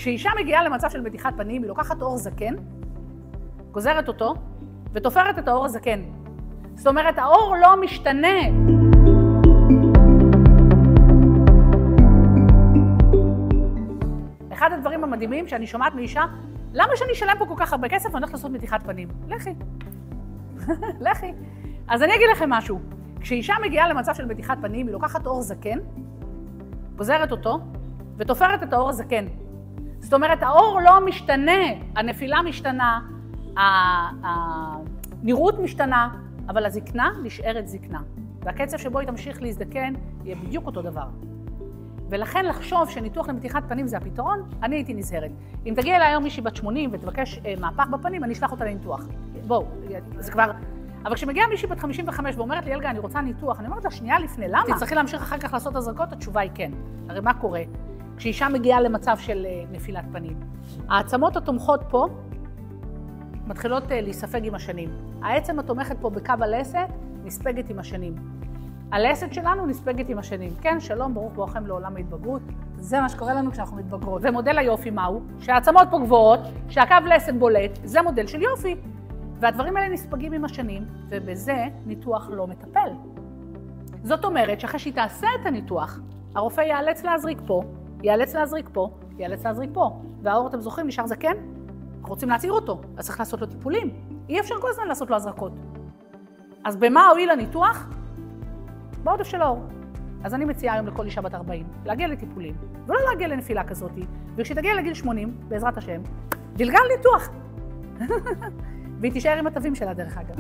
כשאישה מגיעה למצב של מתיחת פנים, היא לוקחת אור זקן, גוזרת אותו, ותופרת את האור הזקן. זאת אומרת, האור לא משתנה. אחד הדברים המדהימים שאני שומעת מאישה, למה שאני אשלם פה כל כך הרבה כסף ואני הולכת לעשות מתיחת פנים? לכי. לכי. אז אני אגיד לכם משהו. כשאישה מגיעה למצב של מתיחת פנים, היא לוקחת אור זקן, גוזרת אותו, ותופרת את האור הזקן. זאת אומרת, האור לא משתנה, הנפילה משתנה, הנראות משתנה, אבל הזקנה נשארת זקנה. והקצב שבו היא תמשיך להזדקן יהיה בדיוק אותו דבר. ולכן לחשוב שניתוח למתיחת פנים זה הפתרון, אני הייתי נזהרת. אם תגיע אליי היום מישהי בת 80 ותבקש מהפך בפנים, אני אשלח אותה לניתוח. בואו, זה כבר... אבל כשמגיעה מישהי בת 55 ואומרת לי, ילגה, אני רוצה ניתוח, אני אומרת לה, שנייה לפני, למה? תצטרכי להמשיך אחר כך לעשות הזרקות? התשובה היא כן. הרי מה קורה? כשאישה מגיעה למצב של נפילת פנים, העצמות התומכות פה מתחילות להיספג עם השנים. העצם התומכת פה בקו הלסת נספגת עם השנים. הלסת שלנו נספגת עם השנים. כן, שלום, ברוך בואכם לעולם ההתבגרות. זה מה שקורה לנו כשאנחנו מתבגרות. ומודל היופי מהו? שהעצמות פה גבוהות, שהקו לסת בולט, זה מודל של יופי. והדברים האלה נספגים עם השנים, ובזה ניתוח לא מטפל. זאת אומרת שאחרי שהיא תעשה את הניתוח, הרופא ייאלץ להזריק פה, ייאלץ להזריק פה, ייאלץ להזריק פה. והאור, אתם זוכרים, נשאר זקן? אנחנו רוצים להצעיר אותו, אז צריך לעשות לו טיפולים. אי אפשר כל הזמן לעשות לו הזרקות. אז במה הועיל הניתוח? בעודף של האור. אז אני מציעה היום לכל אישה בת 40, להגיע לטיפולים, ולא להגיע לנפילה כזאת. וכשתגיע לגיל 80, בעזרת השם, דלגה לניתוח. והיא תישאר עם התווים שלה דרך אגב.